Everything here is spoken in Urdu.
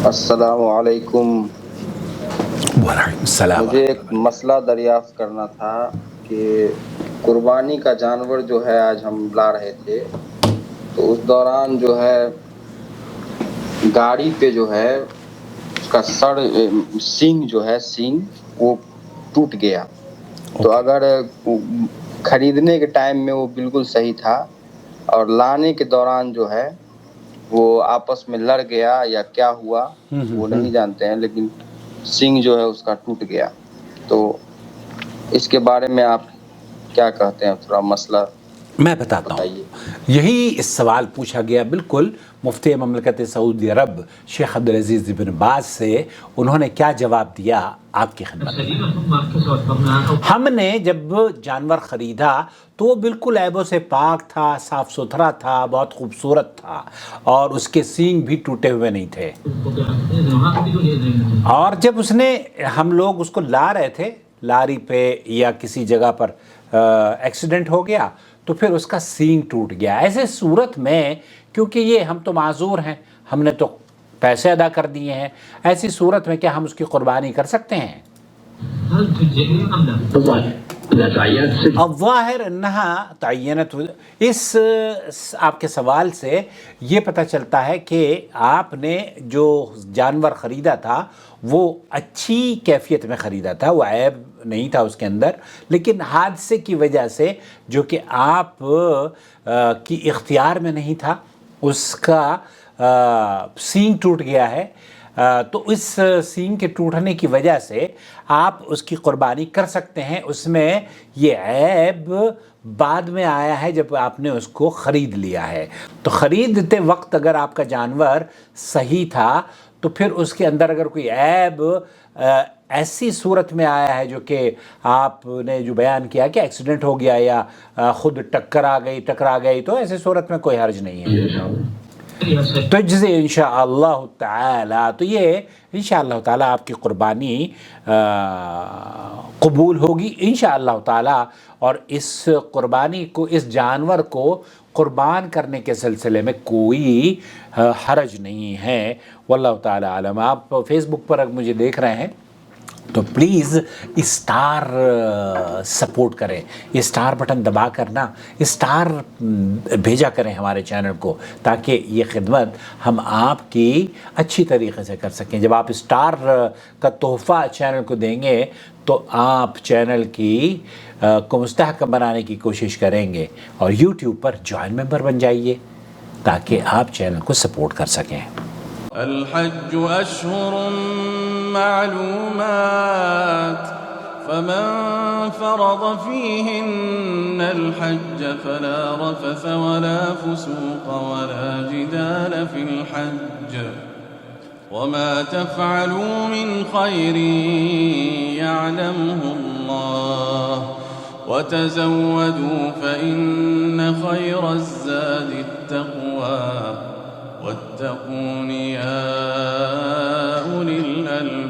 السلام علیکم. وعلیکم السلام. مجھے ایک مسئلہ دریافت کرنا تھا کہ قربانی کا جانور جو ہے آج ہم لا رہے تھے تو اس دوران جو ہے گاڑی پہ جو ہے اس کا سینگ جو ہے سینگ وہ ٹوٹ گیا. تو اگر خریدنے کے ٹائم میں وہ بالکل صحیح تھا اور لانے کے دوران جو ہے وہ آپس میں لڑ گیا یا کیا ہوا وہ نہیں جانتے ہیں، لیکن سینگ جو ہے اس کا ٹوٹ گیا. تو اس کے بارے میں آپ کیا کہتے ہیں؟ تھوڑا مسئلہ میں بتاتا ہوں. یہی اس سوال پوچھا گیا بالکل مفتی مملکت سعودی عرب شیخ عبدالعزیز بن باز سے. انہوں نے کیا جواب دیا آپ کی خدمت میں. ہم نے جب جانور خریدا تو وہ بالکل عیبوں سے پاک تھا، صاف ستھرا تھا، بہت خوبصورت تھا اور اس کے سینگ بھی ٹوٹے ہوئے نہیں تھے. اور جب ہم لوگ اس کو لا رہے تھے لاری پہ یا کسی جگہ پر ایکسیڈنٹ ہو گیا تو پھر اس کا سینگ ٹوٹ گیا. ایسے صورت میں کیونکہ یہ ہم تو معذور ہیں، ہم نے تو پیسے ادا کر دیے ہیں، ایسی صورت میں کیا ہم اس کی قربانی کر سکتے ہیں؟ الظاہر انہا تعینت. اس آپ کے سوال سے یہ پتہ چلتا ہے کہ آپ نے جو جانور خریدا تھا وہ اچھی کیفیت میں خریدا تھا، وہ عیب نہیں تھا اس کے اندر، لیکن حادثے کی وجہ سے جو کہ آپ کی اختیار میں نہیں تھا اس کا سینگ ٹوٹ گیا ہے. تو اس سینگ کے ٹوٹنے کی وجہ سے آپ اس کی قربانی کر سکتے ہیں. اس میں یہ عیب بعد میں آیا ہے جب آپ نے اس کو خرید لیا ہے. تو خریدتے وقت اگر آپ کا جانور صحیح تھا تو پھر اس کے اندر اگر کوئی عیب ایسی صورت میں آیا ہے جو کہ آپ نے جو بیان کیا کہ ایکسیڈنٹ ہو گیا یا خود ٹکرا گئی تو ایسی صورت میں کوئی حرج نہیں ہے. تو جزے انشاءاللہ تعالی تو یہ انشاءاللہ تعالی آپ کی قربانی قبول ہوگی انشاءاللہ تعالی. اور اس قربانی کو، اس جانور کو قربان کرنے کے سلسلے میں کوئی حرج نہیں ہے. واللہ تعالی عالم. آپ فیس بک پر اگر مجھے دیکھ رہے ہیں تو پلیز اسٹار سپورٹ کریں، اسٹار بٹن دبا کر نا اسٹار بھیجا کریں ہمارے چینل کو، تاکہ یہ خدمت ہم آپ کی اچھی طریقے سے کر سکیں. جب آپ اسٹار کا تحفہ چینل کو دیں گے تو آپ چینل کو مستحکم بنانے کی کوشش کریں گے اور یوٹیوب پر جوائن ممبر بن جائیے تاکہ آپ چینل کو سپورٹ کر سکیں. الحج أشهر معلومات فمن فرض فيهن الحج فلا رفث ولا فسوق ولا جدال في الحج وما تفعلوا من خير يعلمه الله وتزودوا فإن خير الزاد التقوى واتقون يا أولي الألباب.